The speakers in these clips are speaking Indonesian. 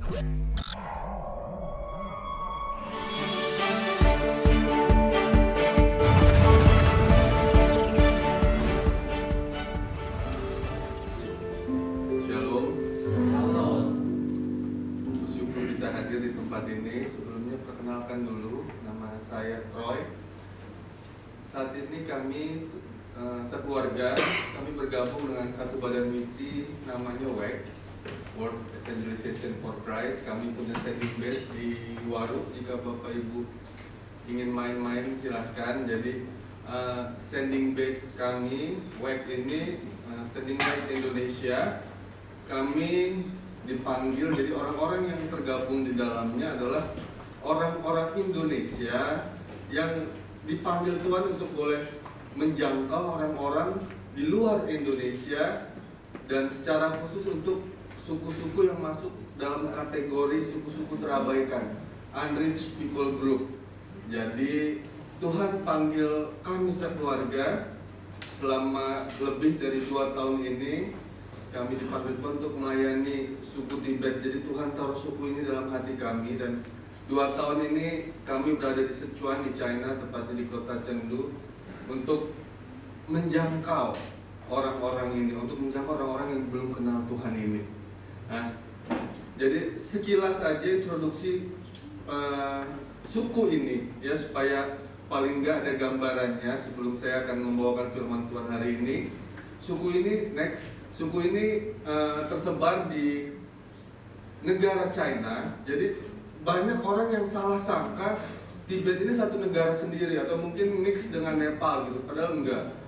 Di tempat ini, sebelumnya perkenalkan dulu, nama saya Troy. Saat ini kami sekeluarga, kami bergabung dengan satu badan misi namanya WEC, World Evangelization for Christ. Kami punya standing base di Waruk. Jika Bapak Ibu ingin main-main silahkan. Jadi standing base kami WEC ini standing base Indonesia. Kami dipanggil, jadi orang-orang yang tergabung di dalamnya adalah orang-orang Indonesia yang dipanggil Tuhan untuk boleh menjangkau orang-orang di luar Indonesia, dan secara khusus untuk suku-suku yang masuk dalam kategori suku-suku terabaikan, unreached people group. Jadi Tuhan panggil kami sekeluarga selama lebih dari 2 tahun ini. Kami dipanggil untuk melayani suku Tibet. Jadi Tuhan taruh suku ini dalam hati kami, dan 2 tahun ini kami berada di Sichuan di China, tepatnya di kota Chengdu, untuk menjangkau orang-orang ini, untuk menjangkau orang-orang yang belum kenal Tuhan ini. Nah, jadi sekilas saja introduksi suku ini ya, supaya paling nggak ada gambarannya sebelum saya akan membawakan firman Tuhan hari ini. Suku ini tersebar di negara China. Jadi banyak orang yang salah sangka Tibet ini satu negara sendiri atau mungkin mix dengan Nepal gitu. Padahal enggak.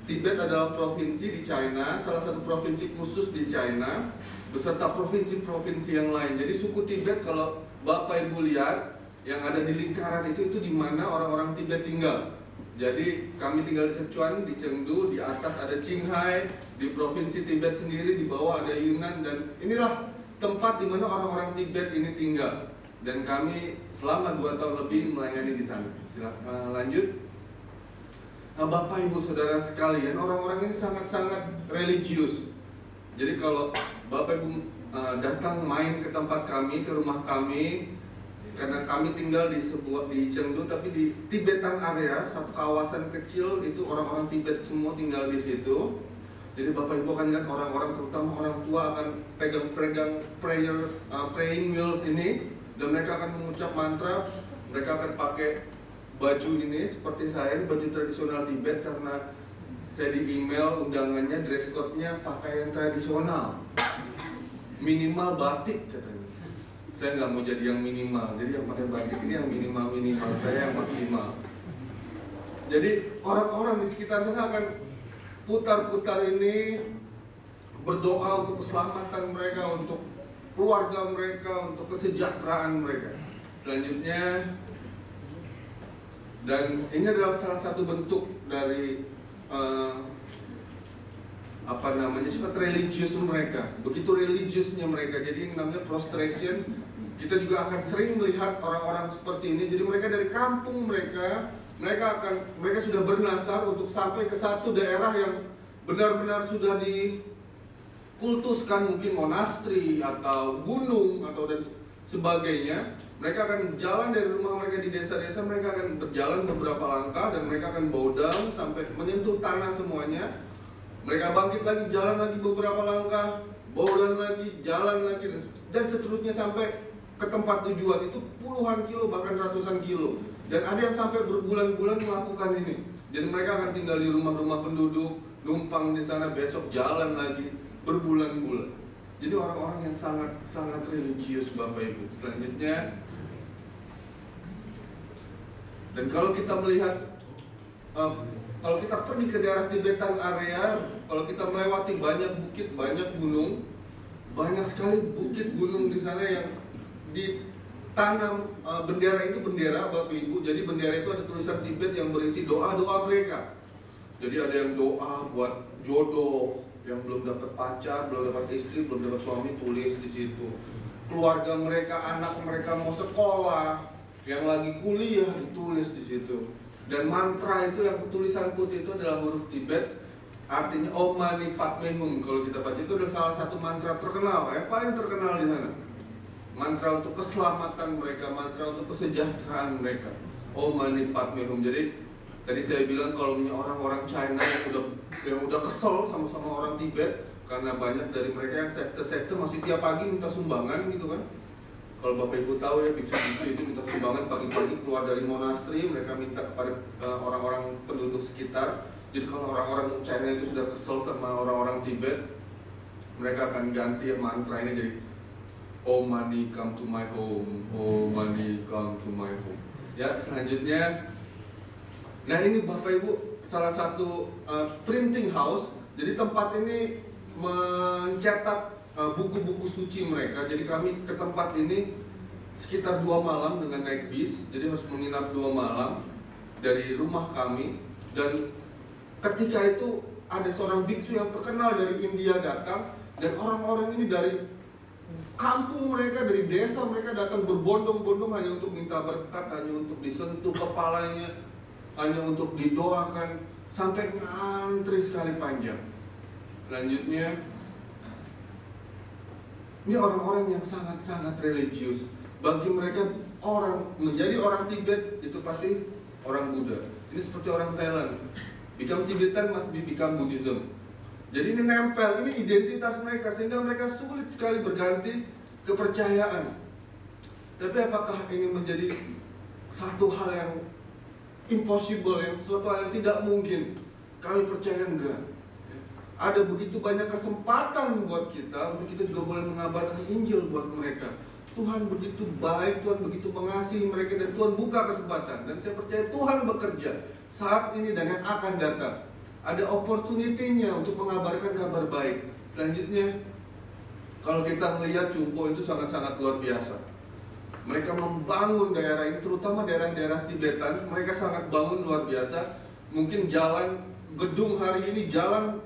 Tibet adalah provinsi di China, salah satu provinsi khusus di China, beserta provinsi-provinsi yang lain. Jadi suku Tibet, kalau Bapak Ibu lihat yang ada di lingkaran itu di mana orang-orang Tibet tinggal. Jadi kami tinggal di Sichuan, di Chengdu, di atas ada Qinghai, di provinsi Tibet sendiri, di bawah ada Yunnan, dan inilah tempat di mana orang-orang Tibet ini tinggal. Dan kami selama 2 tahun lebih melayani di sana. Silakan lanjut. Nah, Bapak Ibu Saudara sekalian, orang-orang ini sangat-sangat religius. Jadi kalau Bapak Ibu datang main ke tempat kami, ke rumah kami, karena kami tinggal di Chengdu, tapi di Tibetan area, satu kawasan kecil itu orang-orang Tibet semua tinggal di situ. Jadi Bapak Ibu akan lihat orang-orang, terutama orang tua, akan pegang praying wheels ini, dan mereka akan mengucap mantra. Mereka akan pakai baju ini seperti saya, baju tradisional Tibet, karena saya di email undangannya dress code-nya pakaian tradisional, minimal batik katanya. Saya nggak mau jadi yang minimal, jadi yang pakai batik ini yang minimal, saya yang maksimal. Jadi orang-orang di sekitar sana akan putar-putar ini, berdoa untuk keselamatan mereka, untuk keluarga mereka, untuk kesejahteraan mereka. Selanjutnya, dan ini adalah salah satu bentuk dari sifat religius mereka. Begitu religiusnya mereka, jadi ini namanya prostration. Kita juga akan sering melihat orang-orang seperti ini. Jadi mereka dari kampung mereka sudah bernasar untuk sampai ke satu daerah yang benar-benar sudah dikultuskan, mungkin monastri atau gunung atau dan sebagainya. Mereka akan jalan dari rumah mereka di desa-desa, mereka akan berjalan beberapa langkah dan mereka akan bow down sampai menyentuh tanah semuanya. Mereka bangkit lagi, jalan lagi beberapa langkah, bow down lagi, jalan lagi, dan seterusnya sampai ke tempat tujuan. Itu puluhan kilo, bahkan ratusan kilo. Dan ada yang sampai berbulan-bulan melakukan ini. Jadi mereka akan tinggal di rumah-rumah penduduk, numpang di sana, besok jalan lagi berbulan-bulan. Jadi orang-orang yang sangat religius, Bapak Ibu. Selanjutnya, dan kalau kita melihat, kalau kita pergi ke daerah Tibetan area, kalau kita melewati banyak bukit, banyak gunung, banyak sekali bukit gunung di sana yang ditanam bendera itu bendera, Bapak Ibu. Jadi bendera itu ada tulisan Tibet yang berisi doa-doa mereka. Jadi ada yang doa buat jodoh, yang belum dapat pacar, belum dapat istri, belum dapat suami, tulis di situ. Keluarga mereka, anak mereka mau sekolah, yang lagi kuliah, ditulis di situ. Dan mantra itu yang tulisan putih itu adalah huruf Tibet, artinya Om Mani Padme Hum. Kalau kita baca itu adalah salah satu mantra terkenal, paling terkenal di sana. mantra untuk keselamatan mereka, mantra untuk kesejahteraan mereka. Om Mani Padme Hum. Jadi tadi saya bilang kalau orang-orang China yang udah kesel sama orang Tibet karena banyak dari mereka yang sekte-sekte masih tiap pagi minta sumbangan gitu kan. Kalau Bapak Ibu tahu ya, biksu-biksu itu minta sumbangan pagi-pagi keluar dari monasteri, mereka minta kepada orang-orang penduduk sekitar. Jadi kalau orang-orang China itu sudah kesel sama orang-orang Tibet, mereka akan ganti mantra ini jadi Oh money come to my home, oh money come to my home. Ya, selanjutnya, nah ini Bapak Ibu salah satu printing house. Jadi tempat ini mencetak buku-buku suci mereka. Jadi kami ke tempat ini sekitar 2 malam dengan naik bis. Jadi harus menginap 2 malam dari rumah kami. Dan ketika itu ada seorang biksu yang terkenal dari India datang. Dan orang-orang ini dari kampung mereka, dari desa mereka datang berbondong-bondong hanya untuk minta berkat, hanya untuk disentuh kepalanya, hanya untuk didoakan, sampai ngantri sekali panjang. Selanjutnya, ini orang-orang yang sangat-sangat religius. Bagi mereka menjadi orang Tibet itu pasti orang Buddha. Ini seperti orang Thailand, become Tibetan must become Buddhism. Jadi ini nempel, ini identitas mereka, sehingga mereka sulit sekali berganti kepercayaan. Tapi apakah ini menjadi satu hal yang impossible, yang suatu hal yang tidak mungkin? Kami percaya enggak. Ada begitu banyak kesempatan buat kita untuk kita juga boleh mengabarkan Injil buat mereka. Tuhan begitu baik, Tuhan begitu mengasihi mereka, dan Tuhan buka kesempatan. Dan saya percaya Tuhan bekerja saat ini dan yang akan datang. Ada opportunity-nya untuk mengabarkan kabar baik. Selanjutnya, kalau kita melihat Chumpo itu sangat-sangat luar biasa. Mereka membangun daerah ini, terutama daerah-daerah Tibetan. Mereka sangat bangun luar biasa. Mungkin jalan, gedung hari ini, jalan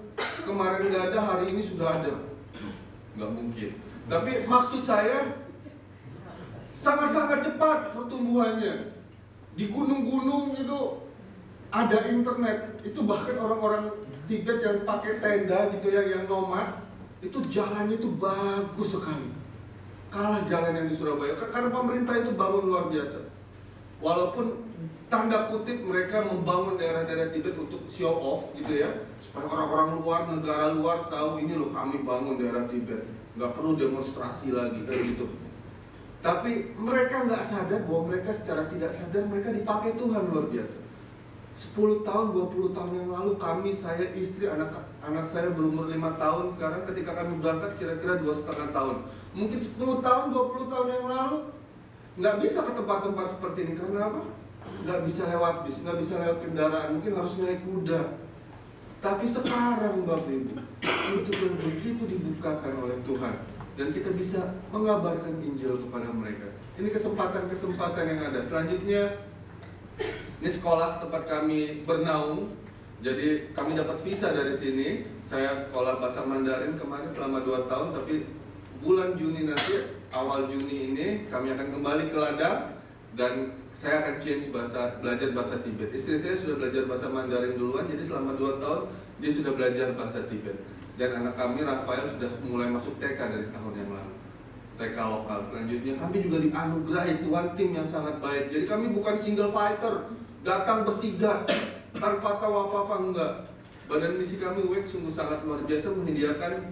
kemarin nggak ada, hari ini sudah ada. Nggak mungkin. Tapi maksud saya, sangat-sangat cepat pertumbuhannya. Di gunung-gunung itu ada internet. Itu bahkan orang-orang Tibet yang pakai tenda gitu ya, yang nomad, itu jalannya itu bagus sekali. Kalah jalan yang di Surabaya, karena pemerintah itu bangun luar biasa. Walaupun tanda kutip mereka membangun daerah-daerah Tibet untuk show off gitu ya, supaya orang-orang luar, negara luar tahu ini loh kami bangun daerah Tibet. Nggak perlu demonstrasi lagi kayak gitu. Tapi mereka nggak sadar bahwa mereka secara tidak sadar mereka dipakai Tuhan luar biasa. 10 tahun, 20 tahun yang lalu saya, istri, anak saya berumur 5 tahun. Sekarang ketika kami berangkat kira-kira 2,5 tahun. Mungkin 10 tahun, 20 tahun yang lalu nggak bisa ke tempat-tempat seperti ini. Karena apa? Nggak bisa lewat bis, nggak bisa lewat kendaraan, mungkin harus naik kuda. Tapi sekarang Bapak Ibu, itu begitu dibukakan oleh Tuhan. Dan kita bisa mengabarkan Injil kepada mereka. Ini kesempatan-kesempatan yang ada. Selanjutnya, ini sekolah tempat kami bernaung. Jadi kami dapat visa dari sini. Saya sekolah bahasa Mandarin kemarin selama 2 tahun. Tapi bulan Juni nanti, awal Juni ini kami akan kembali ke Ladakh. Dan saya akan belajar bahasa Tibet. Istri saya sudah belajar bahasa Mandarin duluan. Jadi selama 2 tahun dia sudah belajar bahasa Tibet. Dan anak kami Rafael sudah mulai masuk TK dari tahun yang lalu, TK lokal. Selanjutnya kami juga dianugerahi Tuhan tim yang sangat baik. Jadi kami bukan single fighter, datang bertiga tanpa tahu apa-apa, enggak. Badan misi kami WEC sungguh sangat luar biasa, menyediakan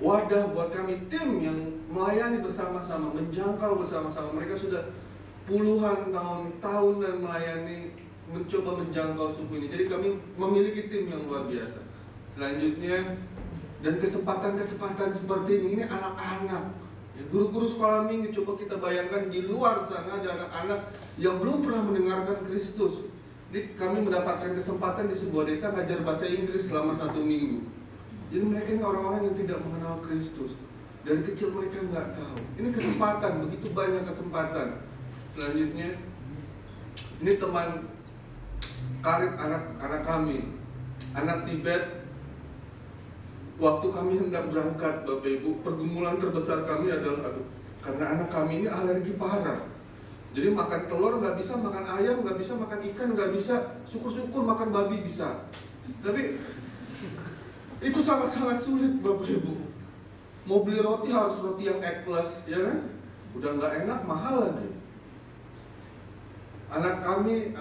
wadah buat kami, tim yang melayani bersama-sama, menjangkau bersama-sama. Mereka sudah puluhan tahun dan melayani, mencoba menjangkau suku ini. Jadi kami memiliki tim yang luar biasa. Selanjutnya, dan kesempatan-kesempatan seperti ini anak-anak, ya, guru-guru sekolah minggu, coba kita bayangkan di luar sana ada anak-anak yang belum pernah mendengarkan Kristus. Jadi kami mendapatkan kesempatan di sebuah desa ngajar bahasa Inggris selama 1 minggu. Jadi mereka ini orang-orang yang tidak mengenal Kristus. Dari kecil mereka nggak tahu. Ini kesempatan, begitu banyak kesempatan. Selanjutnya, ini teman karib anak kami, anak Tibet. Waktu kami hendak berangkat, Bapak Ibu, pergumulan terbesar kami adalah karena anak kami ini alergi parah. Jadi makan telur nggak bisa, makan ayam nggak bisa, makan ikan nggak bisa, syukur-syukur makan babi bisa. Tapi itu sangat-sangat sulit Bapak Ibu. Mau beli roti harus roti yang egg plus, ya kan? Udah nggak enak, mahal lagi. Anak kami,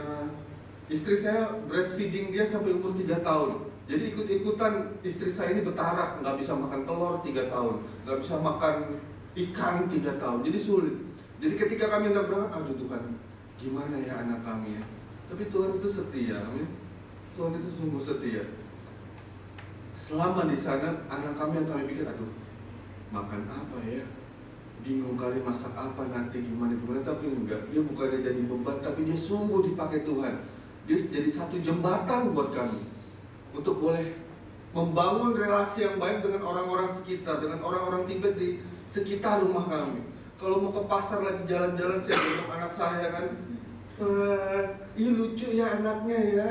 istri saya breastfeeding dia sampai umur 3 tahun. Jadi ikut-ikutan istri saya ini betarak, nggak bisa makan telur 3 tahun, nggak bisa makan ikan 3 tahun. Jadi sulit. Jadi ketika kami nggak berangkat, aduh Tuhan, gimana ya anak kami ya? Tapi Tuhan itu setia, amin. Tuhan itu sungguh setia. Selama di sana, anak kami yang kami pikir, aduh, makan apa ya? Bingung kali masak apa nanti gimana, tapi enggak. Dia bukannya jadi beban, tapi dia sungguh dipakai Tuhan. Dia jadi satu jembatan buat kami untuk boleh membangun relasi yang baik dengan orang-orang sekitar, dengan orang-orang Tibet di sekitar rumah kami. Kalau mau ke pasar lagi jalan-jalan, saya dengan anak saya kan, ih lucu ya anaknya ya,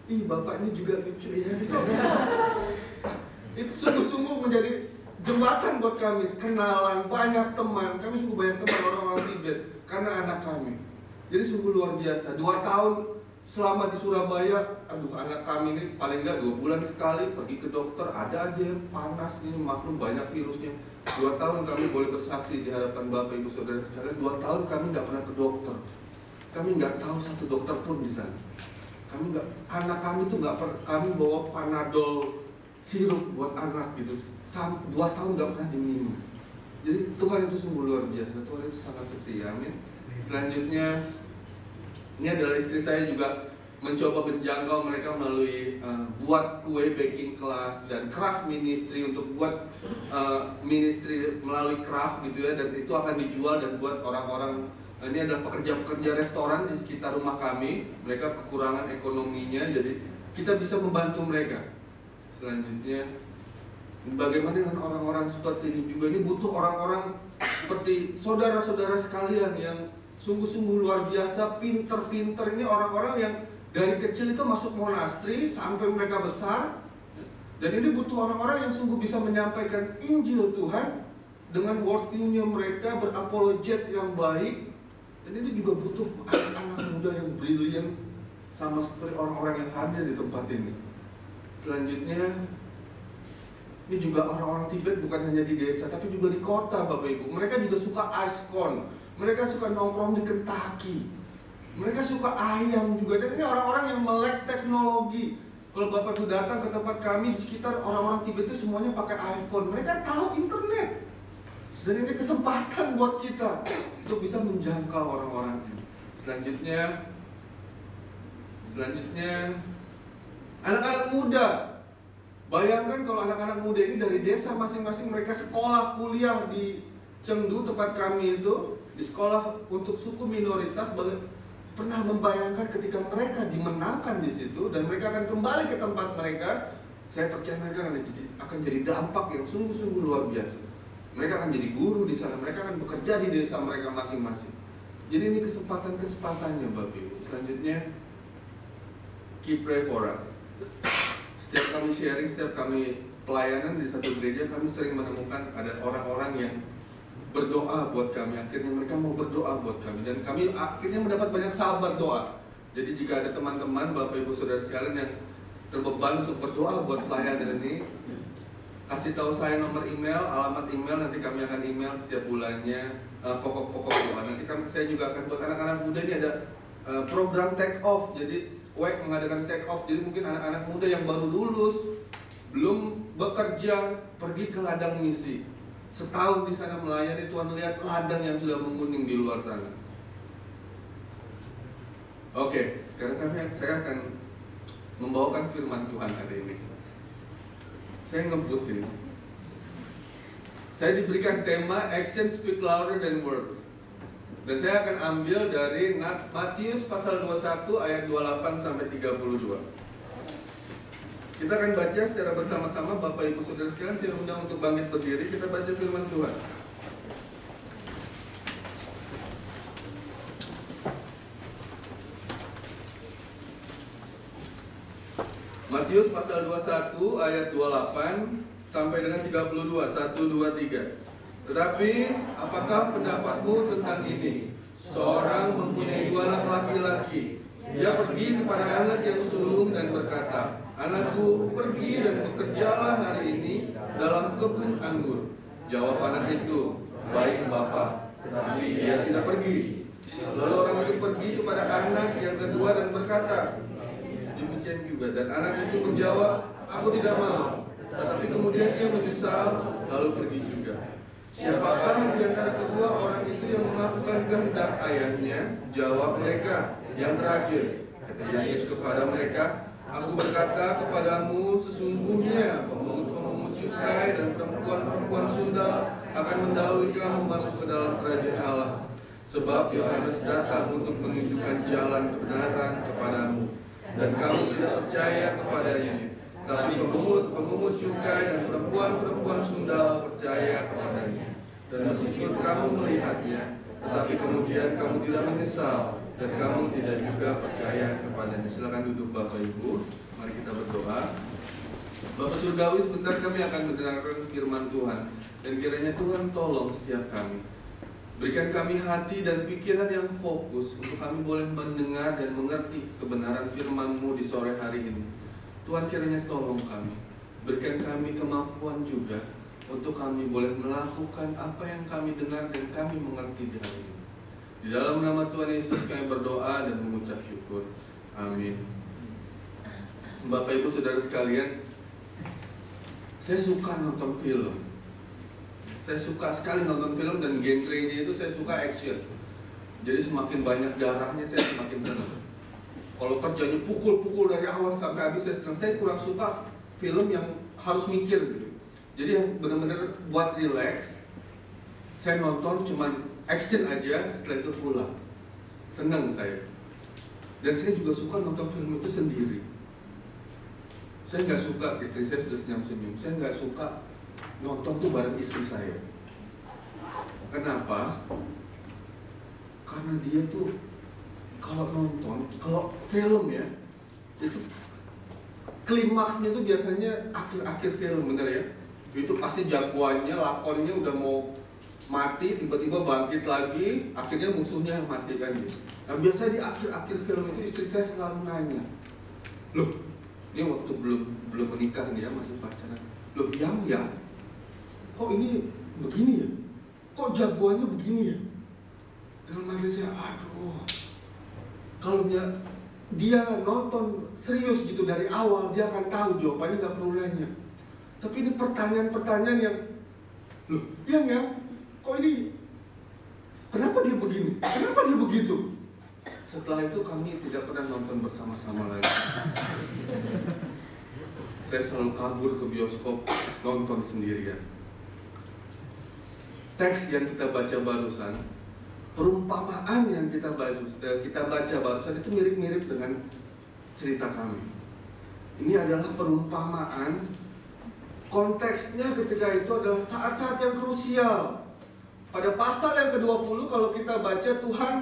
ih bapaknya juga lucu ya. Itu sungguh-sungguh menjadi jembatan buat kami, kenalan, banyak teman. Kami sungguh banyak teman orang-orang Tibet karena anak kami. Jadi sungguh luar biasa. 2 tahun selama di Surabaya, aduh anak kami ini paling nggak 2 bulan sekali pergi ke dokter. Ada aja yang panas nih, maklum banyak virusnya. 2 tahun kami boleh bersaksi di hadapan Bapak Ibu Saudara sekalian. 2 tahun kami nggak pernah ke dokter. Kami nggak tahu satu dokter pun di sana. Kami nggak, anak kami tuh nggak pernah. Kami bawa Panadol sirup buat anak gitu. 2 tahun nggak pernah diminum. Jadi Tuhan itu sungguh luar biasa. Tuhan itu sangat setia, amin. Selanjutnya, ini adalah istri saya juga mencoba menjangkau mereka melalui buat kue baking class dan craft ministry, untuk buat ministry melalui craft gitu ya, dan itu akan dijual dan buat orang-orang. Ini adalah pekerja-pekerja restoran di sekitar rumah kami. Mereka kekurangan ekonominya, jadi kita bisa membantu mereka. Selanjutnya, bagaimana dengan orang-orang seperti ini juga? Ini butuh orang-orang seperti saudara-saudara sekalian yang sungguh-sungguh luar biasa, pinter-pinter. Ini orang-orang yang dari kecil itu masuk monastri sampai mereka besar. Dan ini butuh orang-orang yang sungguh bisa menyampaikan Injil Tuhan dengan worldview-nya mereka, berapologet yang baik. Dan ini juga butuh anak-anak muda yang brilian, sama seperti orang-orang yang hadir di tempat ini. Selanjutnya, ini juga orang-orang Tibet bukan hanya di desa, tapi juga di kota, Bapak Ibu. Mereka juga suka ice corn. Mereka suka nongkrong di Kentucky. Mereka suka ayam juga. Dan ini orang-orang yang melek teknologi. Kalau Bapak Ibu datang ke tempat kami, di sekitar orang-orang Tibet itu semuanya pakai iPhone. Mereka tahu internet. Dan ini kesempatan buat kita untuk bisa menjangkau orang-orang ini. Selanjutnya, anak-anak muda. Bayangkan kalau anak-anak muda ini dari desa masing-masing, mereka sekolah, kuliah di Chengdu, tempat kami itu, di sekolah untuk suku minoritas. Pernah membayangkan ketika mereka dimenangkan di situ dan mereka akan kembali ke tempat mereka, saya percaya mereka akan jadi dampak yang sungguh-sungguh luar biasa. Mereka akan jadi guru di sana, mereka akan bekerja di desa mereka masing-masing. Jadi ini kesempatan-kesempatannya, Bapak Ibu. Selanjutnya, keep pray for us. Setiap kami sharing, setiap kami pelayanan di satu gereja, kami sering menemukan ada orang-orang yang berdoa buat kami. Akhirnya mereka mau berdoa buat kami, dan kami akhirnya mendapat banyak sahabat doa. Jadi jika ada teman-teman, Bapak Ibu Saudara sekalian yang terbeban untuk berdoa buat pelayanan ini, kasih tahu saya nomor email, alamat email, nanti kami akan email setiap bulannya pokok-pokok doa. Nanti saya juga akan buat anak-anak muda ini ada program take off. Jadi WEC mengadakan take off. Jadi mungkin anak-anak muda yang baru lulus, belum bekerja, pergi ke ladang misi. Setahun di sana melayani, Tuhan lihat ladang yang sudah menguning di luar sana. Oke, sekarang saya akan membawakan firman Tuhan hari ini. Saya ngebut ini. Saya diberikan tema Action Speak Louder Than Words. Dan saya akan ambil dari Matius pasal 21 ayat 28 sampai 32. Kita akan baca secara bersama-sama. Bapak Ibu Saudara sekalian, saya undang untuk bangkit berdiri. Kita baca firman Tuhan. Matius pasal 21 ayat 28 sampai dengan 32. 1, 2, 3. Tetapi apakah pendapatmu tentang ini? Seorang mempunyai 2 anak laki-laki. Dia pergi kepada anak yang sulung dan berkata, "Anakku, pergi dan bekerjalah hari ini dalam kebun anggur." Jawab anak itu, baik Bapak, tetapi dia tidak pergi. Lalu orang itu pergi kepada anak yang kedua dan berkata, demikian juga. Dan anak itu menjawab, aku tidak mau. Tetapi kemudian dia menyesal, lalu pergi juga. Siapakah di antara kedua orang itu yang melakukan kehendak ayahnya? Jawab mereka, yang terakhir. Kata Yesus kepada mereka, aku berkata kepadamu, sesungguhnya pemungut-pemungut cukai dan perempuan-perempuan sundal akan mendahului kamu masuk ke dalam kerajaan Allah. Sebab Yohanes datang untuk menunjukkan jalan kebenaran kepadamu, dan kamu tidak percaya kepadanya. Tapi pemungut cukai dan perempuan-perempuan sundal percaya kepadanya. Dan meskipun kamu melihatnya, tetapi kemudian kamu tidak menyesal, dan kamu tidak juga percaya kepadanya. Silakan duduk Bapak Ibu. Mari kita berdoa. Bapak Surgawi, sebentar kami akan mendengarkan firman Tuhan, dan kiranya Tuhan tolong setiap kami. Berikan kami hati dan pikiran yang fokus untuk kami boleh mendengar dan mengerti kebenaran firman-Mu di sore hari ini. Tuhan, kiranya tolong kami. Berikan kami kemampuan juga untuk kami boleh melakukan apa yang kami dengar dan kami mengerti di hari ini. Di dalam nama Tuhan Yesus kami berdoa dan mengucap syukur. Amin. Bapak Ibu Saudara sekalian, saya suka nonton film. Saya suka sekali nonton film, dan genrenya itu saya suka action. Jadi semakin banyak darahnya saya semakin senang. Kalau kerjanya pukul-pukul dari awal sampai habis saya senang. Saya kurang suka film yang harus mikir gitu. Jadi yang benar-benar buat relax. Saya nonton cuman action aja, setelah itu pulang. Senang saya. Dan saya juga suka nonton film itu sendiri. Saya nggak suka istri saya sudah senyum-senyum. Saya nggak suka nonton tuh bareng istri saya. Kenapa? Karena dia tuh kalau nonton, kalau film ya, itu klimaksnya tuh biasanya akhir-akhir film, bener ya? Itu pasti jagoannya, lakonnya udah mau mati, tiba-tiba bangkit lagi, akhirnya musuhnya yang mati kan gitu. Nah biasanya di akhir-akhir film itu istri saya selalu nanya, loh, ini waktu belum menikah nih ya, masih pacaran. Loh, yang kok ini begini ya? Kok jagoannya begini ya? Dalam hati saya, aduh, kalau dia nonton serius gitu dari awal, dia akan tahu jawabannya, nggak perlu nanya. Tapi ini pertanyaan-pertanyaan yang, loh, yang kok ini, kenapa dia begini? Kenapa dia begitu? Setelah itu kami tidak pernah nonton bersama-sama lagi. Saya selalu kabur ke bioskop, nonton sendirian. Teks yang kita baca barusan, perumpamaan yang kita baca barusan itu mirip-mirip dengan cerita kami. Ini adalah perumpamaan. Konteksnya ketika itu adalah saat-saat yang krusial. Pada pasal yang ke-20 kalau kita baca, Tuhan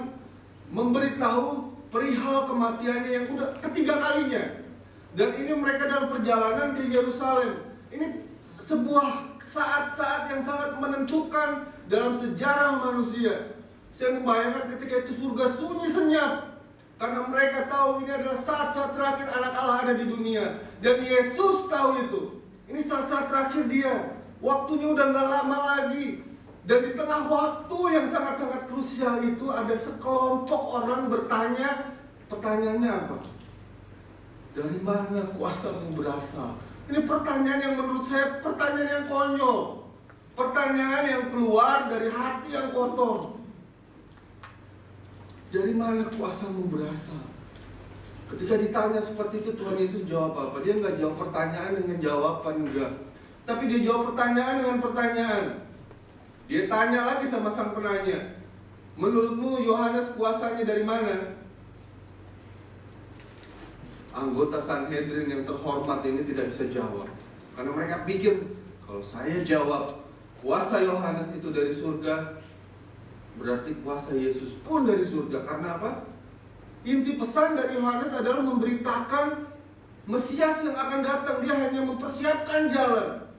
memberitahu perihal kematiannya yang udah ketiga kalinya. Dan ini mereka dalam perjalanan ke Yerusalem. Ini sebuah saat-saat yang sangat menentukan dalam sejarah manusia. Saya membayangkan ketika itu surga sunyi senyap, karena mereka tahu ini adalah saat-saat terakhir anak Allah ada di dunia. Dan Yesus tahu itu. Ini saat-saat terakhir dia. Waktunya udah gak lama lagi. Dan di tengah waktu yang sangat-sangat krusial itu, ada sekelompok orang bertanya. Pertanyaannya apa? Dari mana kuasamu berasal? Ini pertanyaan yang menurut saya pertanyaan yang konyol. Pertanyaan yang keluar dari hati yang kotor. Dari mana kuasamu berasal? Ketika ditanya seperti itu, Tuhan Yesus jawab apa? Dia nggak jawab pertanyaan dengan jawaban, enggak. Tapi dia jawab pertanyaan dengan pertanyaan. Dia tanya lagi sama sang penanya, menurutmu Yohanes kuasanya dari mana? Anggota Sanhedrin yang terhormat ini tidak bisa jawab, karena mereka pikir kalau saya jawab kuasa Yohanes itu dari surga, berarti kuasa Yesus pun dari surga. Karena apa? Inti pesan dari Yohanes adalah memberitakan Mesias yang akan datang. Dia hanya mempersiapkan jalan,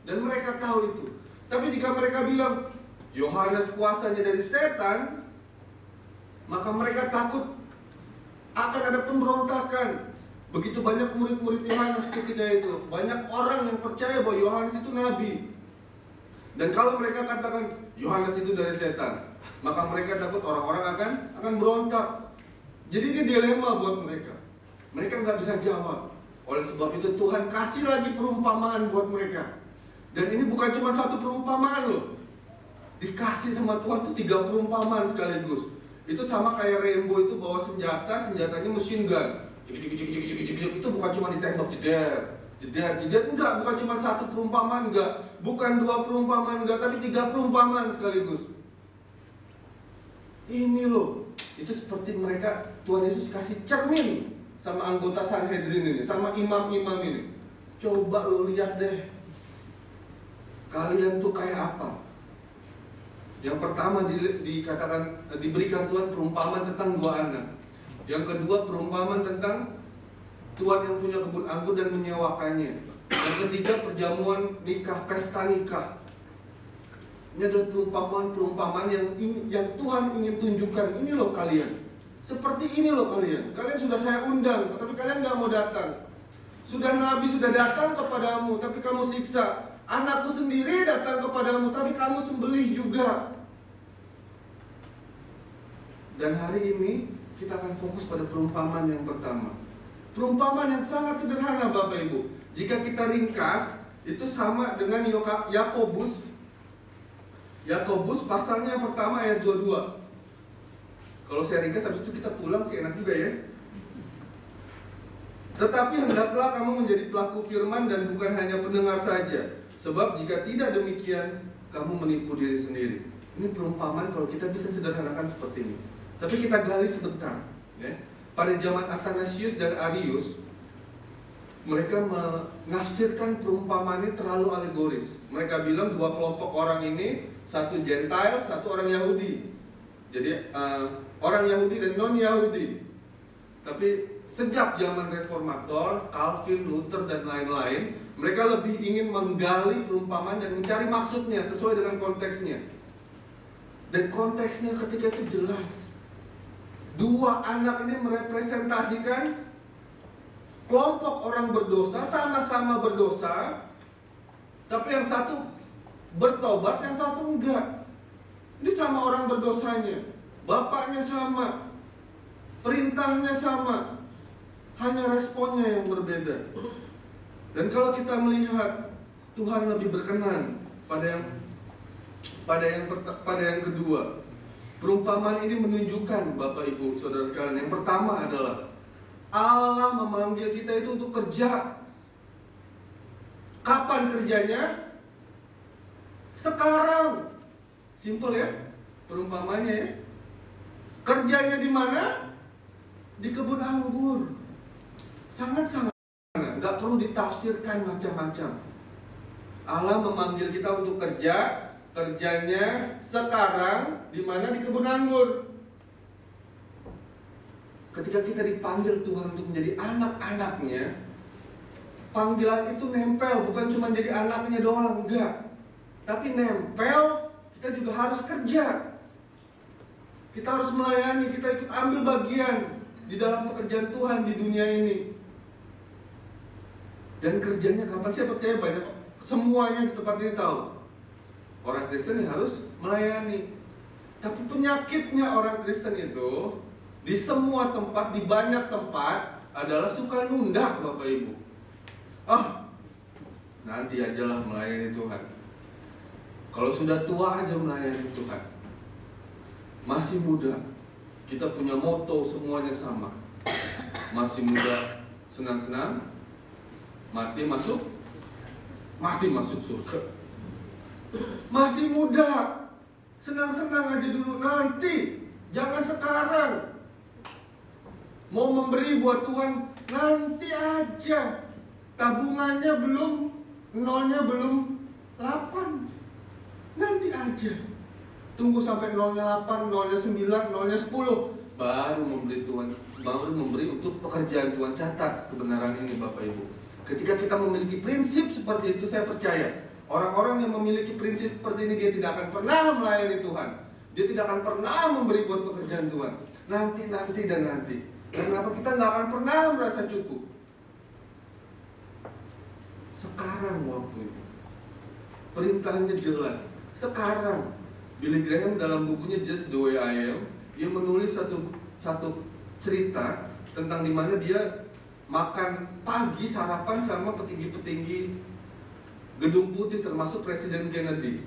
dan mereka tahu itu. Tapi jika mereka bilang Yohanes kuasanya dari setan, maka mereka takut akan ada pemberontakan. Begitu banyak murid-murid Yohanes ketika itu, banyak orang yang percaya bahwa Yohanes itu nabi. Dan kalau mereka katakan Yohanes itu dari setan, maka mereka takut orang-orang akan berontak. Jadi ini dilema buat mereka. Mereka nggak bisa jawab. Oleh sebab itu Tuhan kasih lagi perumpamaan buat mereka. Dan ini bukan cuma satu perumpamaan loh. Dikasih sama Tuhan tuh 3 perumpamaan sekaligus. Itu sama kayak Rainbow itu bawa senjatanya machine gun. Itu bukan cuma ditembak jeder, enggak, bukan cuma satu perumpamaan, enggak, bukan 2 perumpamaan, enggak, tapi 3 perumpamaan sekaligus. Ini loh, itu seperti mereka, Tuhan Yesus kasih cermin sama anggota Sanhedrin ini, sama imam-imam ini. Coba lo lihat deh, kalian tuh kayak apa? Yang pertama dikatakan, diberikan Tuhan perumpamaan tentang 2 anak. Yang kedua perumpamaan tentang Tuhan yang punya kebun anggur dan menyewakannya. Yang ketiga perjamuan nikah, pesta nikah. Ini adalah perumpamaan yang Tuhan ingin tunjukkan. Ini loh kalian, seperti ini loh kalian. Kalian sudah saya undang, tapi kalian gak mau datang. Sudah Nabi sudah datang kepadamu, tapi kamu siksa. Anakku sendiri datang kepadamu, tapi kamu sembelih juga. Dan hari ini kita akan fokus pada perumpamaan yang pertama. Perumpamaan yang sangat sederhana Bapak Ibu. Jika kita ringkas, itu sama dengan Yakobus pasalnya yang pertama ayat 22. Kalau saya ringkas habis itu kita pulang sih enak juga ya. Tetapi hendaklah kamu menjadi pelaku firman dan bukan hanya pendengar saja. Sebab jika tidak demikian, kamu menipu diri sendiri. Ini perumpamaan kalau kita bisa sederhanakan seperti ini. Tapi kita gali sebentar ya. Pada zaman Athanasius dan Arius, mereka menafsirkan perumpamaan ini terlalu alegoris. Mereka bilang 2 kelompok orang ini, satu Gentile, satu orang Yahudi. Jadi orang Yahudi dan non-Yahudi. Tapi sejak zaman Reformator, Calvin, Luther dan lain-lain, mereka lebih ingin menggali perumpamaan dan mencari maksudnya sesuai dengan konteksnya. Dan konteksnya ketika itu jelas. 2 anak ini merepresentasikan kelompok orang berdosa, sama-sama berdosa, tapi yang satu bertobat, yang satu enggak. Ini sama orang berdosanya, bapaknya sama, perintahnya sama, hanya responnya yang berbeda. Dan kalau kita melihat Tuhan lebih berkenan pada yang kedua. Perumpamaan ini menunjukkan Bapak Ibu Saudara sekalian, yang pertama adalah Allah memanggil kita itu untuk kerja. Kapan kerjanya? Sekarang. Simple ya perumpamannya ya. Kerjanya di mana? Di kebun anggur. Sangat-sangat, nggak perlu ditafsirkan macam-macam. Allah memanggil kita untuk kerja. Kerjanya sekarang di mana? Di kebun anggur. Ketika kita dipanggil Tuhan untuk menjadi anak-anaknya, panggilan itu nempel, bukan cuma jadi anaknya doang, enggak. Tapi nempel, kita juga harus kerja. Kita harus melayani, kita ikut ambil bagian di dalam pekerjaan Tuhan di dunia ini. Dan kerjanya kapan? Saya percaya banyak, semuanya di tempat ini tahu. Orang Kristen harus melayani. Tapi penyakitnya orang Kristen itu di semua tempat, di banyak tempat adalah suka nunda Bapak Ibu. Nanti ajalah melayani Tuhan. Kalau sudah tua aja melayani Tuhan. Masih muda, kita punya moto semuanya sama. Masih muda, senang-senang, mati masuk surga. Masih muda, senang-senang aja dulu, nanti, jangan sekarang. Mau memberi buat Tuhan, nanti aja. Tabungannya belum, nolnya belum 8. Nanti aja. Tunggu sampai nolnya 8, nolnya 9, nolnya 10, baru memberi Tuhan, baru memberi untuk pekerjaan Tuhan. Catat kebenaran ini Bapak Ibu. Ketika kita memiliki prinsip seperti itu, saya percaya orang-orang yang memiliki prinsip seperti ini, dia tidak akan pernah melayani Tuhan. Dia tidak akan pernah memberi buat pekerjaan Tuhan. Nanti. Kenapa? Kita nggak akan pernah merasa cukup. Sekarang waktunya. perintahnya jelas. Sekarang Billy Graham dalam bukunya Just the Way I Am, dia menulis satu cerita tentang dimana dia makan pagi sarapan sama petinggi-petinggi Gedung Putih termasuk Presiden Kennedy.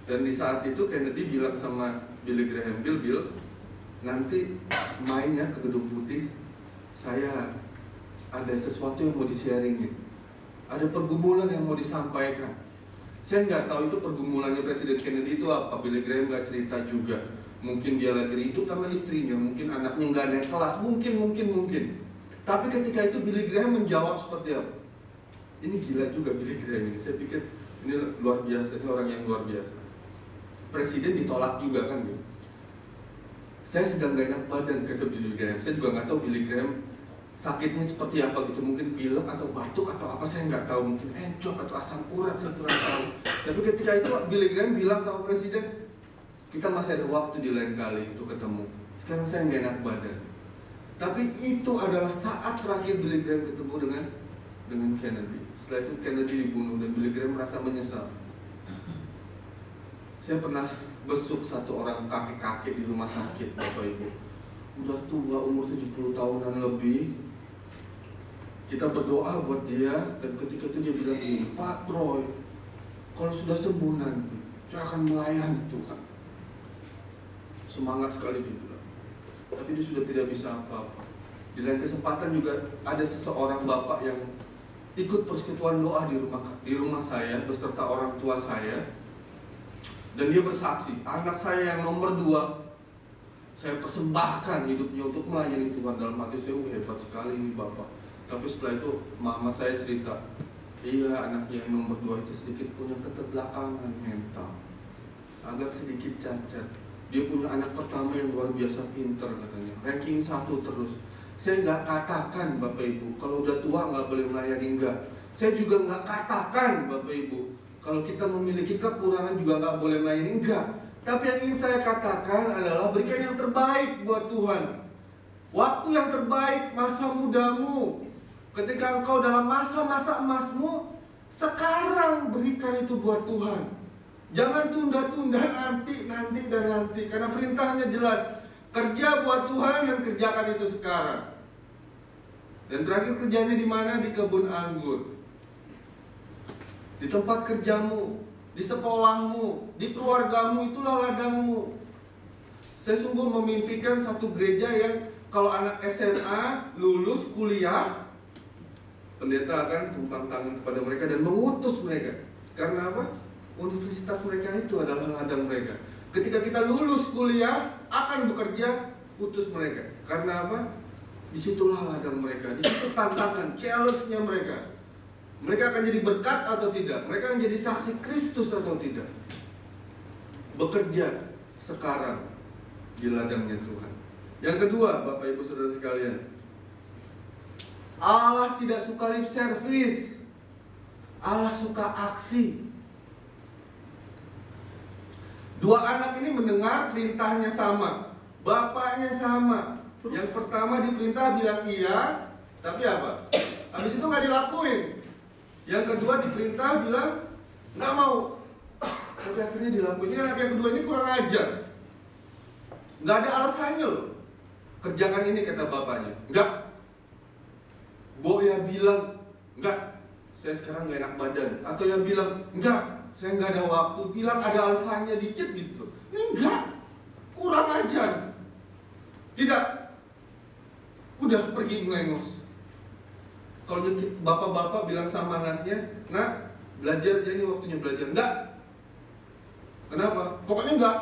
Dan di saat itu Kennedy bilang sama Billy Graham, Bill, nanti mainnya ke Gedung Putih, saya ada sesuatu yang mau di-sharingin, ada pergumulan yang mau disampaikan. Saya nggak tahu itu pergumulannya Presiden Kennedy itu apa. Billy Graham nggak cerita juga. Mungkin dia lagi ribut sama istrinya, mungkin anaknya nggak naik kelas, mungkin. Tapi ketika itu Billy Graham menjawab seperti apa? Ini gila juga Billy Graham ini. Saya pikir ini luar biasa, ini orang yang luar biasa. Presiden ditolak juga kan gitu. Saya sedang gak enak badan, kata Billy Graham. Saya juga nggak tahu Billy Graham sakitnya seperti apa gitu, mungkin pilek atau batuk atau apa, saya nggak tahu, mungkin encok atau asam urat, saya kurang tahu. Tapi ketika itu Billy Graham bilang sama Presiden, kita masih ada waktu di lain kali untuk ketemu. Sekarang saya nggak enak badan. Tapi itu adalah saat terakhir Billy Graham ketemu dengan Kennedy. Setelah itu Kennedy dibunuh dan Billy Graham merasa menyesal. Saya pernah besuk satu orang kakek-kakek di rumah sakit, Bapak Ibu. Udah tua, umur 70 tahunan lebih. Kita berdoa buat dia, dan ketika itu dia bilang ini, Pak Troy, kalau sudah sembuh nanti, saya akan melayani Tuhan. Semangat sekali dia bilang. Tapi dia sudah tidak bisa apa-apa. Di lain kesempatan juga ada seseorang bapak yang ikut persekutuan doa di rumah saya beserta orang tua saya, dan dia bersaksi, anak saya yang nomor 2 saya persembahkan hidupnya untuk melayani Tuhan. Dalam hati saya, hebat sekali ini bapak. Tapi setelah itu mama saya cerita, iya anaknya yang nomor 2 itu sedikit punya keterbelakangan mental, agak sedikit cacat. Dia punya anak pertama yang luar biasa pinter katanya, ranking 1 terus. Saya nggak katakan Bapak Ibu kalau udah tua nggak boleh melayani, enggak. Saya juga nggak katakan Bapak Ibu kalau kita memiliki kekurangan juga nggak boleh melayani, enggak. Tapi yang ingin saya katakan adalah berikan yang terbaik buat Tuhan. Waktu yang terbaik, masa mudamu, ketika engkau dalam masa-masa emasmu, sekarang berikan itu buat Tuhan. Jangan tunda-tunda nanti. Karena perintahnya jelas, kerja buat Tuhan dan kerjakan itu sekarang. Dan terakhir kerjanya di mana? Di kebun anggur, di tempat kerjamu, di sekolahmu, di keluargamu, itulah ladangmu. Saya sungguh memimpikan satu gereja yang kalau anak SMA lulus kuliah, pendeta akan tumpang tangan kepada mereka dan mengutus mereka. Karena apa? Universitas mereka itu adalah ladang mereka. Ketika kita lulus kuliah, akan bekerja, utus mereka. Karena apa? Disitulah ladang mereka. Disitu tantangan, challenge-nya mereka. Mereka akan jadi berkat atau tidak? Mereka akan jadi saksi Kristus atau tidak? Bekerja sekarang di ladangnya Tuhan. Yang kedua, Bapak Ibu Saudara sekalian, Allah tidak suka lip service. Allah suka aksi. Dua anak ini mendengar perintahnya sama, bapaknya sama. Yang pertama diperintah bilang iya, tapi apa? Habis itu nggak dilakuin. Yang kedua diperintah bilang nggak mau, tapi akhirnya dilakuin. Ini anak yang kedua ini kurang ajar, nggak ada alasannya loh. Kerjakan ini kata bapaknya, nggak. Boya bilang nggak, saya sekarang nggak enak badan. Atau yang bilang nggak, saya nggak ada waktu. Bilang ada alasannya dikit gitu. Ini nggak, kurang ajar. Tidak, udah pergi melengos. Kalau bapak-bapak bilang sama anaknya, nak belajar, jadi ini waktunya belajar. Enggak. Kenapa? Pokoknya enggak.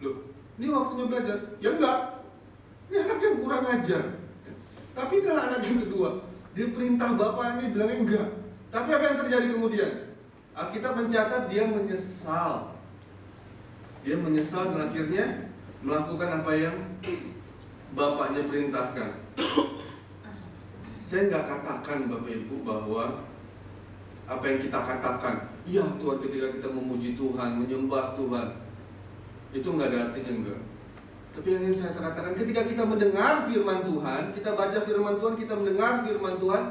Loh, ini waktunya belajar. Ya enggak. Ini anak yang kurang ajar. Tapi kalau anak yang kedua, dia perintah bapaknya bilangnya enggak. Tapi apa yang terjadi kemudian? Alkitab mencatat dia menyesal. Dia menyesal dan akhirnya melakukan apa yang bapaknya perintahkan. Saya nggak katakan Bapak Ibu bahwa apa yang kita katakan, iya Tuhan, ketika kita memuji Tuhan, menyembah Tuhan, itu nggak ada artinya, enggak. Tapi yang ingin saya katakan, ketika kita mendengar firman Tuhan, kita baca firman Tuhan, kita mendengar firman Tuhan,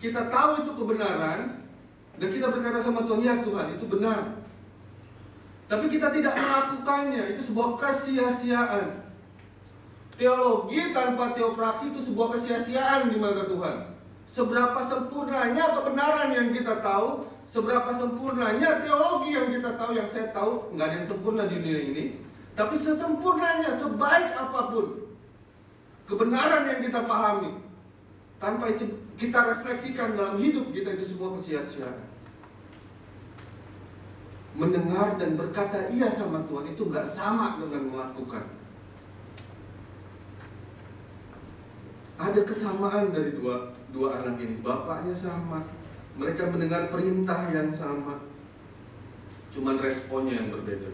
kita tahu itu kebenaran, Dan kita berkata sama Tuhan, ya Tuhan itu benar. Tapi kita tidak melakukannya, itu sebuah kesia-siaan. Teologi tanpa teokrasi itu sebuah kesia-siaan di mata Tuhan. Seberapa sempurnanya kebenaran yang kita tahu, seberapa sempurnanya teologi yang kita tahu, yang saya tahu nggak ada yang sempurna di dunia ini. Tapi sesempurnanya, sebaik apapun kebenaran yang kita pahami, tanpa itu kita refleksikan dalam hidup kita, itu semua kesia-siaan. Mendengar dan berkata iya sama Tuhan itu nggak sama dengan melakukan. Ada kesamaan dari dua anak ini. Bapaknya sama, mereka mendengar perintah yang sama, cuman responnya yang berbeda.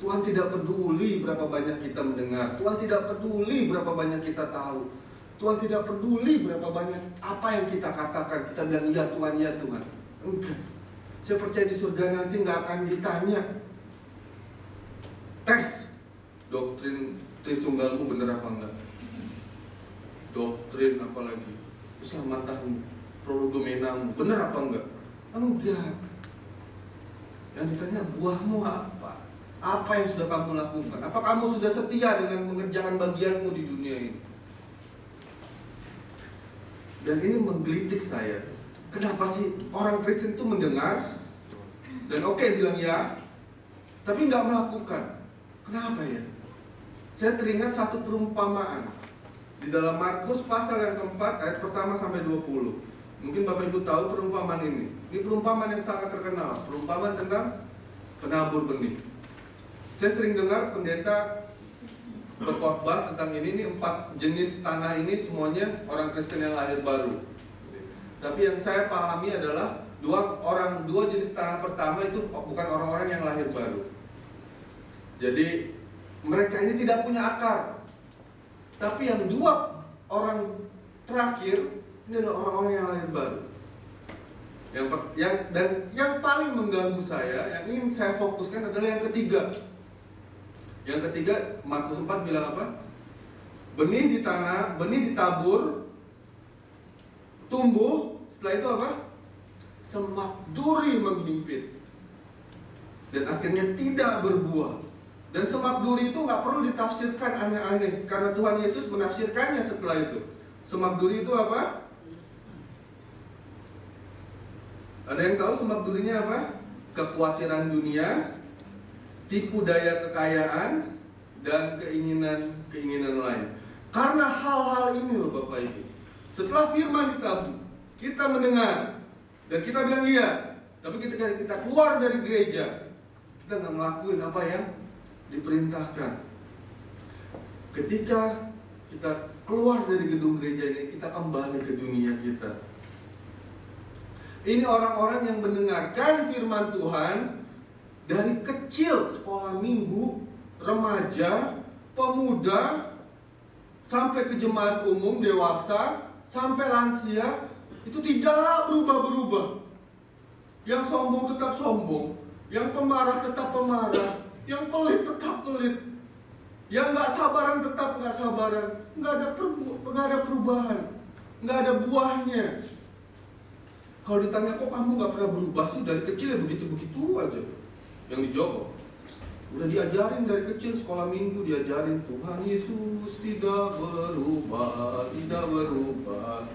Tuhan tidak peduli berapa banyak kita mendengar, Tuhan tidak peduli berapa banyak kita tahu, Tuhan tidak peduli berapa banyak apa yang kita katakan. Kita bilang iya Tuhan, ya Tuhan. Enggak. Saya percaya di surga nanti nggak akan ditanya tes doktrin Tritunggalmu benar apa enggak, doktrin apalagi keselamatan prolegomenamu benar apa enggak. Enggak. Yang ditanya buahmu apa? Apa yang sudah kamu lakukan? Apa kamu sudah setia dengan mengerjakan bagianmu di dunia ini? Dan ini menggelitik saya. Kenapa sih orang Kristen itu mendengar dan oke bilang ya, tapi nggak melakukan? Kenapa ya? Saya teringat satu perumpamaan di dalam Markus pasal yang keempat ayat pertama sampai 20. Mungkin Bapak Ibu tahu perumpamaan ini. Ini perumpamaan yang sangat terkenal. Perumpamaan tentang penabur benih. Saya sering dengar pendeta berkhotbah tentang ini 4 jenis tanah ini semuanya orang Kristen yang lahir baru. Tapi yang saya pahami adalah dua jenis tanah pertama itu bukan orang-orang yang lahir baru. Jadi mereka ini tidak punya akar. Tapi yang 2 orang terakhir ini adalah orang-orang yang lahir baru. Yang paling mengganggu saya, yang ingin saya fokuskan adalah yang ketiga. Yang ketiga, Markus 4 bilang apa? Benih di tanah, benih ditabur, tumbuh, setelah itu apa? Semak duri menghimpit, dan akhirnya tidak berbuah. Dan semak duri itu nggak perlu ditafsirkan aneh-aneh, karena Tuhan Yesus menafsirkannya setelah itu. Semak duri itu apa? Ada yang tahu semak durinya apa? Kekhawatiran dunia, tipu daya kekayaan, dan keinginan lain. Karena hal-hal ini loh Bapak Ibu, setelah firman ditabur, kita mendengar dan kita bilang iya, tapi ketika kita keluar dari gereja, kita nggak ngelakuin apa yang diperintahkan. Ketika kita keluar dari gedung gereja ini, kita kembali ke dunia kita. Ini orang-orang yang mendengarkan firman Tuhan dari kecil, sekolah minggu, remaja, pemuda, sampai ke jemaat umum, dewasa, sampai lansia, itu tidak berubah-berubah. Yang sombong tetap sombong, yang pemarah tetap pemarah, yang pelit tetap pelit, yang nggak sabaran tetap nggak sabaran. Nggak ada perubahan, nggak ada buahnya. Kalau ditanya kok kamu nggak pernah berubah sih dari kecil ya begitu-begitu aja. Yang dijawab, udah diajarin dari kecil, sekolah minggu diajarin Tuhan Yesus tidak berubah, tidak berubah.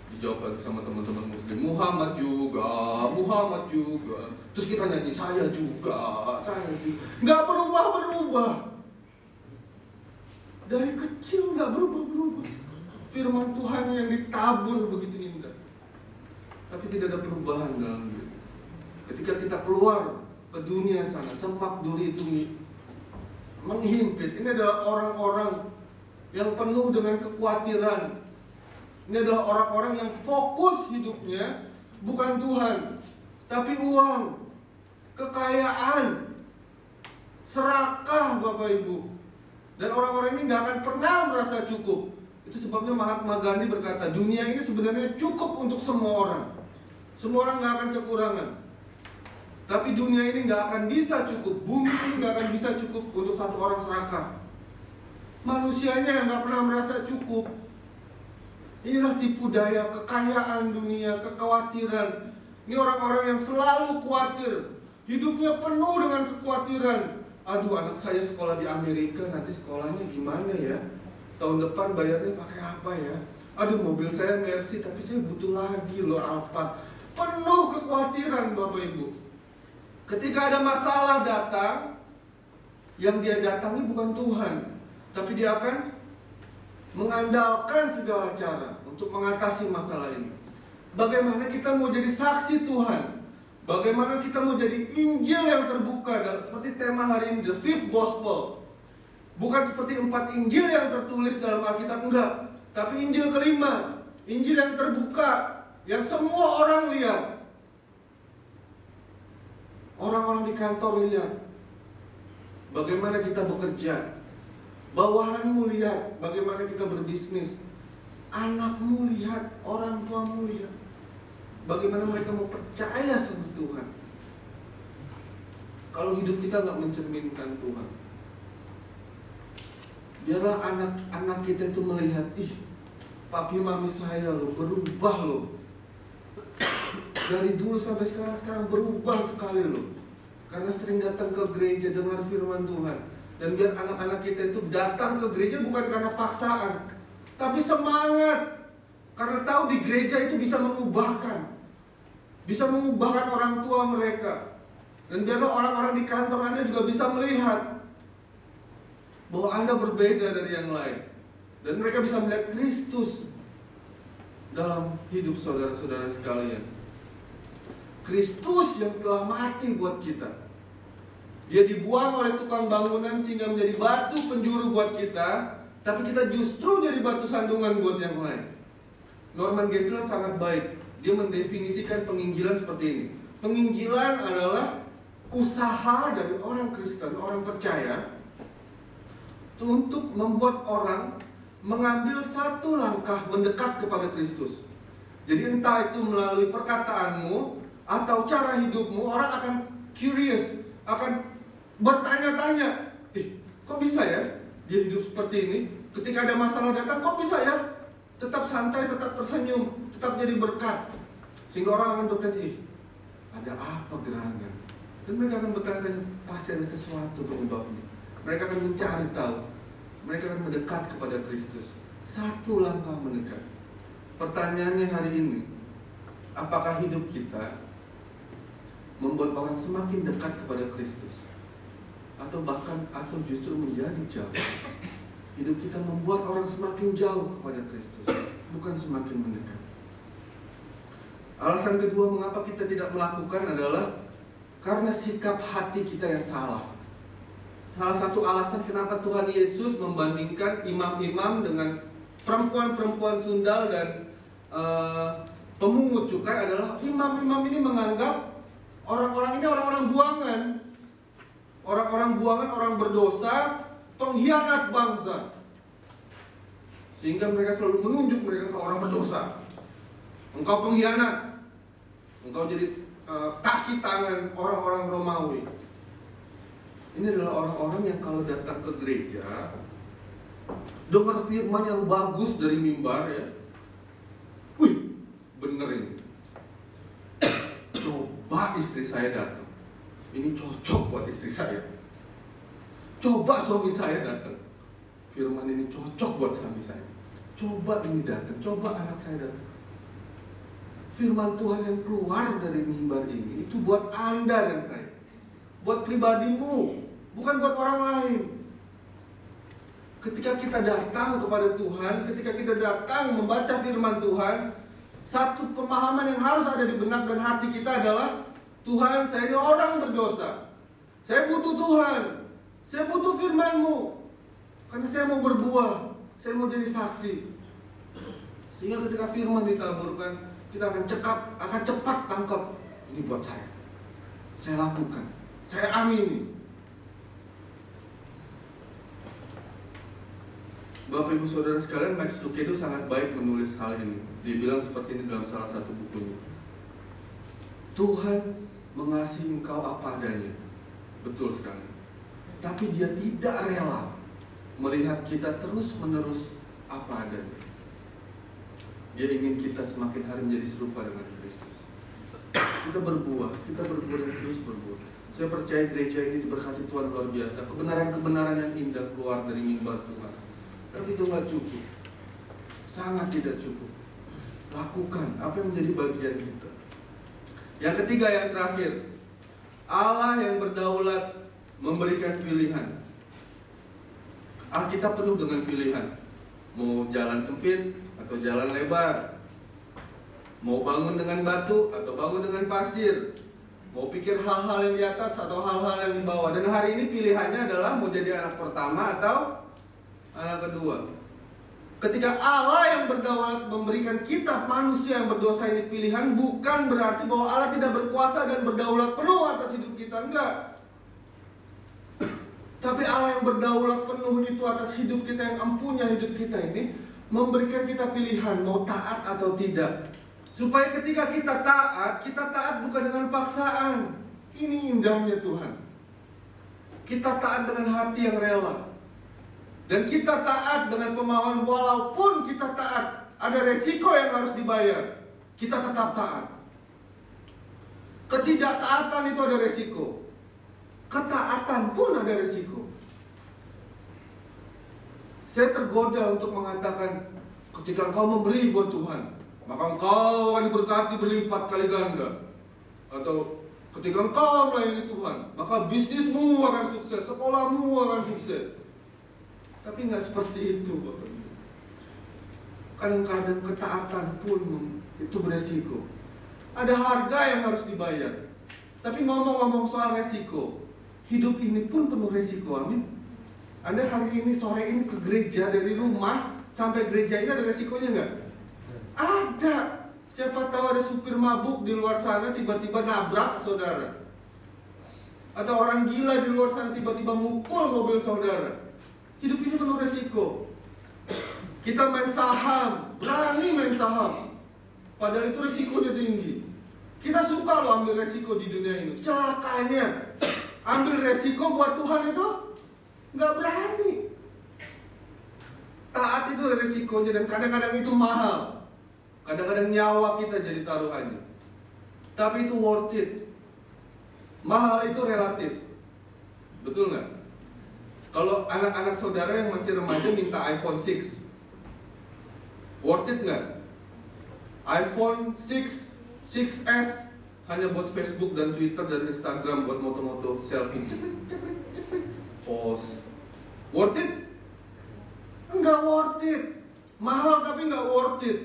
Dijawab lagi sama teman-teman muslim, Muhammad juga. Terus kita nyanyi, saya juga. Nggak berubah-berubah. Dari kecil nggak berubah-berubah. Firman Tuhan yang ditabur begitu indah, tapi tidak ada perubahan dalam diri. Ketika kita keluar ke dunia sana, semak duri itu menghimpit. Ini adalah orang-orang yang penuh dengan kekhawatiran. Ini adalah orang-orang yang fokus hidupnya bukan Tuhan, tapi uang, kekayaan, serakah Bapak Ibu. Dan orang-orang ini gak akan pernah merasa cukup. Itu sebabnya Mahatma Gandhi berkata, dunia ini sebenarnya cukup untuk semua orang. Semua orang gak akan kekurangan. Tapi dunia ini gak akan bisa cukup. Bumi ini gak akan bisa cukup untuk satu orang serakah. Manusianya yang gak pernah merasa cukup. Inilah tipu daya kekayaan dunia, kekhawatiran. Ini orang-orang yang selalu khawatir, hidupnya penuh dengan kekhawatiran. Aduh, anak saya sekolah di Amerika, nanti sekolahnya gimana ya? Tahun depan bayarnya pakai apa ya? Aduh, mobil saya Mercy, tapi saya butuh lagi loh Alphard. Penuh kekhawatiran Bapak Ibu. Ketika ada masalah datang, yang dia datangi bukan Tuhan, tapi dia akan mengandalkan segala cara untuk mengatasi masalah ini. Bagaimana kita mau jadi saksi Tuhan? Bagaimana kita mau jadi Injil yang terbuka? Dan seperti tema hari ini, The Fifth Gospel. Bukan seperti 4 Injil yang tertulis dalam Alkitab, enggak. Tapi Injil kelima, Injil yang terbuka, yang semua orang lihat. Orang-orang di kantor lihat bagaimana kita bekerja. Bawahanmu lihat bagaimana kita berbisnis. Anakmu lihat, orang tuamu lihat bagaimana mereka mau percaya sama Tuhan. Kalau hidup kita nggak mencerminkan Tuhan, biarlah anak-anak kita itu melihat, ih, papi mami saya loh berubah loh. Dari dulu sampai sekarang berubah sekali loh. Karena sering datang ke gereja dengar firman Tuhan. Dan biar anak-anak kita itu datang ke gereja bukan karena paksaan, tapi semangat. Karena tahu di gereja itu bisa mengubahkan. Bisa mengubahkan orang tua mereka. Dan biarlah orang-orang di kantor Anda juga bisa melihat bahwa Anda berbeda dari yang lain. Dan mereka bisa melihat Kristus dalam hidup saudara-saudara sekalian. Kristus yang telah mati buat kita. Dia dibuang oleh tukang bangunan sehingga menjadi batu penjuru buat kita, tapi kita justru jadi batu sandungan buat yang lain. Norman Geisler sangat baik. Dia mendefinisikan penginjilan seperti ini. Penginjilan adalah usaha dari orang Kristen, orang percaya, untuk membuat orang mengambil satu langkah mendekat kepada Kristus. Jadi entah itu melalui perkataanmu atau cara hidupmu, orang akan curious, akan bertanya-tanya, kok bisa ya dia hidup seperti ini? Ketika ada masalah datang, kok bisa ya tetap santai, tetap tersenyum, tetap jadi berkat? Sehingga orang akan bertanya, ada apa gerangan? Dan mereka akan bertanya, pasti ada sesuatu penyebabnya. Mereka akan mencari tahu. Mereka akan mendekat kepada Kristus. Satu langkah mendekat. Pertanyaannya hari ini, apakah hidup kita membuat orang semakin dekat kepada Kristus? Atau justru menjadi jauh? Hidup kita membuat orang semakin jauh kepada Kristus, bukan semakin mendekat. Alasan kedua mengapa kita tidak melakukan adalah karena sikap hati kita yang salah. Salah satu alasan kenapa Tuhan Yesus membandingkan imam-imam dengan perempuan-perempuan sundal dan pemungut cukai adalah imam-imam ini menganggap orang-orang ini orang-orang buangan. Orang-orang buangan, orang berdosa, pengkhianat bangsa. Sehingga mereka selalu menunjuk mereka ke orang berdosa. Engkau pengkhianat. Engkau jadi kaki tangan orang-orang Romawi. Ini adalah orang-orang yang kalau datang ke gereja, dengar firman yang bagus dari mimbar ya, wih, bener ini. Coba istri saya datang, ini cocok buat istri saya. Coba suami saya datang, firman ini cocok buat suami saya. Coba ini datang, coba anak saya datang. Firman Tuhan yang keluar dari mimbar ini itu buat Anda dan saya, buat pribadimu, bukan buat orang lain. Ketika kita datang kepada Tuhan, ketika kita datang membaca firman Tuhan, satu pemahaman yang harus ada di benak dan hati kita adalah, Tuhan, saya ini orang berdosa. Saya butuh Tuhan. Saya butuh firman-Mu. Karena saya mau berbuah. Saya mau jadi saksi. Sehingga ketika firman ditaburkan, kita akan cepat tangkap. Ini buat saya. Saya lakukan. Saya amini. Bapak Ibu Saudara sekalian, Max Lucado sangat baik menulis hal ini. Dia bilang seperti ini dalam salah satu bukunya. Tuhan mengasihi engkau apa adanya. Betul sekali. Tapi dia tidak rela melihat kita terus-menerus apa adanya. Dia ingin kita semakin hari menjadi serupa dengan Kristus. kita berbuah dan terus berbuah. Saya percaya gereja ini diberkati Tuhan luar biasa. Kebenaran-kebenaran yang indah keluar dari mimbar Tuhan. Tapi itu nggak cukup, sangat tidak cukup. Lakukan apa yang menjadi bagian kita. Yang ketiga, yang terakhir, Allah yang berdaulat memberikan pilihan. Alkitab penuh dengan pilihan. Mau jalan sempit atau jalan lebar, mau bangun dengan batu atau bangun dengan pasir, mau pikir hal-hal yang di atas atau hal-hal yang di bawah. Dan hari ini pilihannya adalah mau jadi anak pertama atau anak kedua. Ketika Allah yang berdaulat memberikan kita manusia yang berdosa ini pilihan, bukan berarti bahwa Allah tidak berkuasa dan berdaulat penuh atas hidup kita, enggak. Tapi Allah yang berdaulat penuh itu atas hidup kita, yang empunya hidup kita ini, memberikan kita pilihan mau taat atau tidak. Supaya ketika kita taat bukan dengan paksaan. Ini indahnya Tuhan. Kita taat dengan hati yang rela. Dan kita taat dengan pemahaman walaupun kita taat, ada resiko yang harus dibayar, kita tetap taat. Ketidaktaatan itu ada resiko. Ketaatan pun ada resiko. Saya tergoda untuk mengatakan, ketika engkau memberi buat Tuhan, maka engkau akan diberkati berlipat kali ganda. Atau ketika engkau melayani Tuhan, maka bisnismu akan sukses, sekolahmu akan sukses. Tapi nggak seperti itu, Bapak Ibu. Kadang-kadang ketaatan pun itu beresiko. Ada harga yang harus dibayar. Tapi ngomong-ngomong soal resiko, hidup ini pun penuh resiko, amin. Anda hari ini, sore ini ke gereja, dari rumah sampai gereja ini ada resikonya nggak? Ada. Siapa tahu ada supir mabuk di luar sana tiba-tiba nabrak saudara. Atau orang gila di luar sana tiba-tiba mukul mobil saudara. Hidup ini penuh resiko. Kita main saham, berani main saham, padahal itu resikonya tinggi. Kita suka loh ambil resiko di dunia ini. Celakanya, ambil resiko buat Tuhan itu nggak berani. Taat itu ada resikonya, dan kadang-kadang itu mahal. Kadang-kadang nyawa kita jadi taruhannya. Tapi itu worth it. Mahal itu relatif. Betul nggak? Kalau anak-anak saudara yang masih remaja minta iPhone 6, worth it nggak? iPhone 6, 6s hanya buat Facebook dan Twitter dan Instagram, buat moto-moto selfie, cepet, post. Worth it? Nggak worth it. Mahal tapi nggak worth it.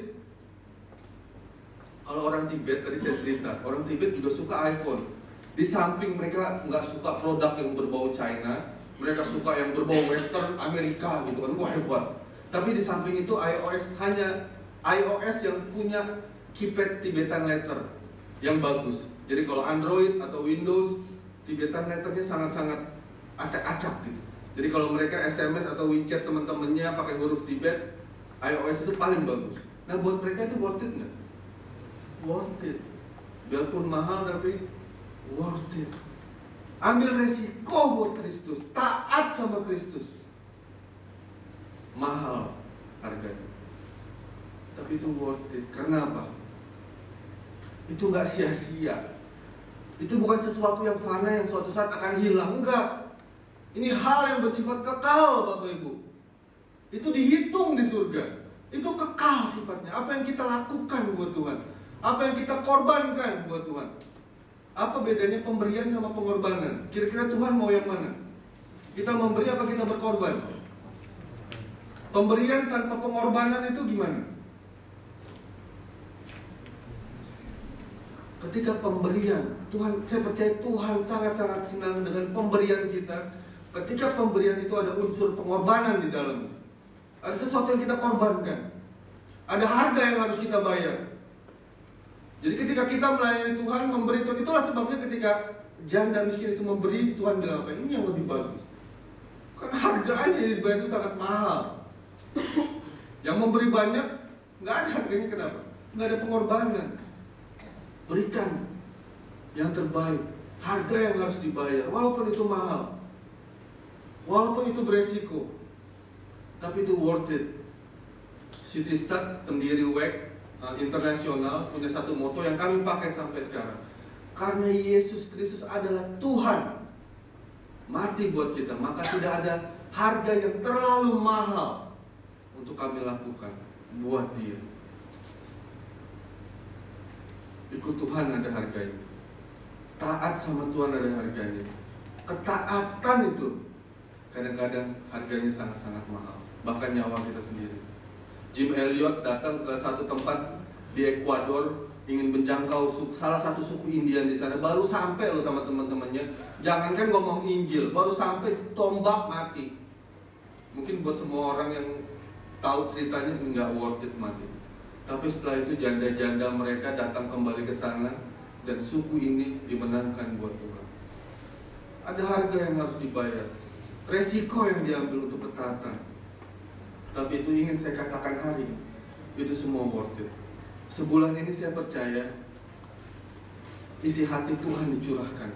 Kalau orang Tibet, tadi saya cerita, orang Tibet juga suka iPhone. Di samping mereka nggak suka produk yang berbau China, mereka suka yang berbau Western Amerika gitu kan, wah hebat. Tapi di samping itu iOS, hanya iOS yang punya keypad Tibetan letter yang bagus. Jadi kalau Android atau Windows, Tibetan letternya sangat-sangat acak-acak gitu. Jadi kalau mereka SMS atau WeChat teman-temannya pakai huruf Tibet, iOS itu paling bagus. Nah buat mereka itu worth it nggak? Worth it. Biarpun mahal tapi worth it. Ambil resiko buat Kristus, taat sama Kristus. Mahal harganya, tapi itu worth it. Karena apa? Itu nggak sia-sia. Itu bukan sesuatu yang fana yang suatu saat akan hilang. Enggak. Ini hal yang bersifat kekal, Bapak Ibu. Itu dihitung di surga. Itu kekal sifatnya. Apa yang kita lakukan buat Tuhan, apa yang kita korbankan buat Tuhan. Apa bedanya pemberian sama pengorbanan? Kira-kira Tuhan mau yang mana? Kita memberi apa kita berkorban? Pemberian tanpa pengorbanan itu gimana? Ketika pemberian, Tuhan, saya percaya Tuhan sangat-sangat senang dengan pemberian kita. Ketika pemberian itu ada unsur pengorbanan di dalamnya. Ada sesuatu yang kita korbankan. Ada harga yang harus kita bayar. Jadi ketika kita melayani Tuhan, memberi Tuhan, itulah sebabnya ketika janda miskin itu memberi, Tuhan bilang apa? Ini yang lebih bagus. Karena harganya yang dibayar itu sangat mahal. Yang memberi banyak, nggak ada harganya, kenapa? Nggak ada pengorbanan. Berikan yang terbaik. Harga yang harus dibayar, walaupun itu mahal, walaupun itu beresiko, tapi itu worth it. Citystad, pendiri WEC internasional, punya satu moto yang kami pakai sampai sekarang. karena Yesus Kristus adalah Tuhan, mati buat kita, maka tidak ada harga yang terlalu mahal untuk kami lakukan buat Dia. Ikut Tuhan ada harganya, taat sama Tuhan ada harganya. Ketaatan itu kadang-kadang harganya sangat-sangat mahal, bahkan nyawa kita sendiri. Jim Elliot datang ke satu tempat di Ekuador, ingin menjangkau salah satu suku Indian di sana. Baru sampai loh sama teman-temannya, jangankan ngomong Injil, baru sampai tombak mati. Mungkin buat semua orang yang tahu ceritanya nggak worth it mati. Tapi setelah itu janda-janda mereka datang kembali ke sana, dan suku ini dimenangkan buat Tuhan. Ada harga yang harus dibayar, resiko yang diambil untuk ketaatan. Tapi itu ingin saya katakan hari ini, itu semua worth it. Sebulan ini saya percaya isi hati Tuhan dicurahkan.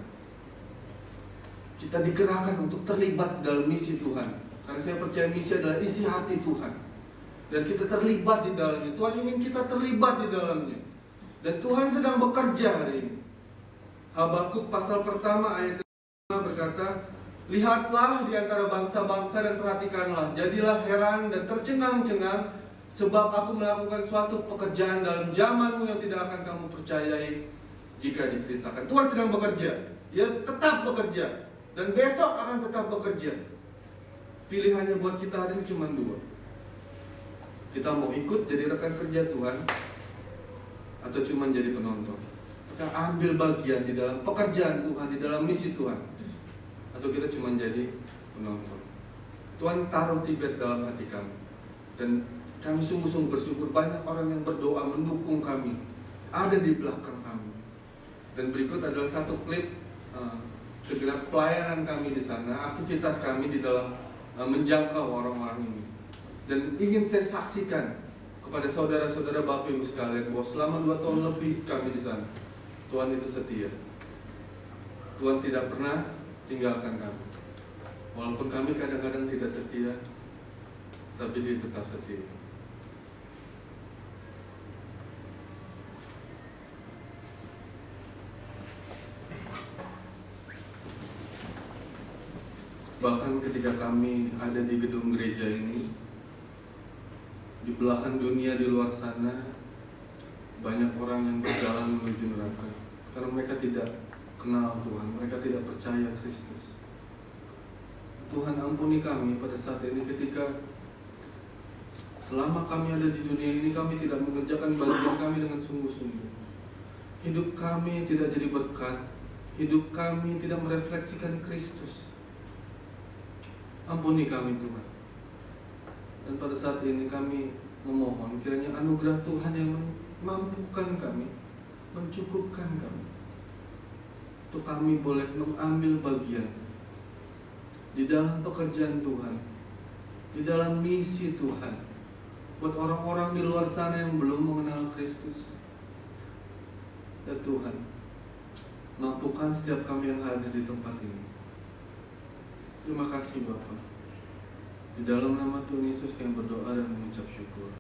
Kita digerakkan untuk terlibat dalam misi Tuhan, karena saya percaya misi adalah isi hati Tuhan. Dan kita terlibat di dalamnya. Tuhan ingin kita terlibat di dalamnya. Dan Tuhan sedang bekerja hari ini. Habakuk pasal pertama ayat 5 berkata, lihatlah di antara bangsa-bangsa dan perhatikanlah, jadilah heran dan tercengang-cengang, sebab aku melakukan suatu pekerjaan dalam zamanmu yang tidak akan kamu percayai jika diceritakan. Tuhan sedang bekerja, Dia tetap bekerja, dan besok akan tetap bekerja. Pilihannya buat kita hari ini cuma dua. Kita mau ikut jadi rekan kerja Tuhan, atau cuma jadi penonton. Kita ambil bagian di dalam pekerjaan Tuhan, di dalam misi Tuhan, atau kita cuma jadi penonton. Tuhan taruh Tibet dalam hati kami, dan kami sungguh-sungguh bersyukur banyak orang yang berdoa mendukung kami, ada di belakang kami. Dan berikut adalah satu klip segenap pelayanan kami di sana, aktivitas kami di dalam menjangkau orang-orang ini. Dan ingin saya saksikan kepada saudara-saudara Bapak Ibu sekalian bahwa selama 2 tahun lebih kami di sana, Tuhan itu setia. Tuhan tidak pernah tinggalkan kami. Walaupun kami kadang-kadang tidak setia, tapi Dia tetap setia. Bahkan ketika kami ada di gedung gereja ini, di belahan dunia di luar sana, banyak orang yang berjalan menuju neraka karena mereka tidak kenal Tuhan, mereka tidak percaya Kristus. Tuhan ampuni kami pada saat ini ketika selama kami ada di dunia ini, kami tidak mengerjakan bagian kami dengan sungguh-sungguh. Hidup kami tidak jadi berkat, hidup kami tidak merefleksikan Kristus. Ampuni kami Tuhan. Dan pada saat ini kami memohon kiranya anugerah Tuhan yang memampukan kami, mencukupkan kami, untuk kami boleh mengambil bagian di dalam pekerjaan Tuhan, di dalam misi Tuhan, buat orang-orang di luar sana yang belum mengenal Kristus. Ya Tuhan, mampukan setiap kami yang hadir di tempat ini. Terima kasih Bapak. Di dalam nama Tuhan Yesus kami berdoa dan mengucap syukur.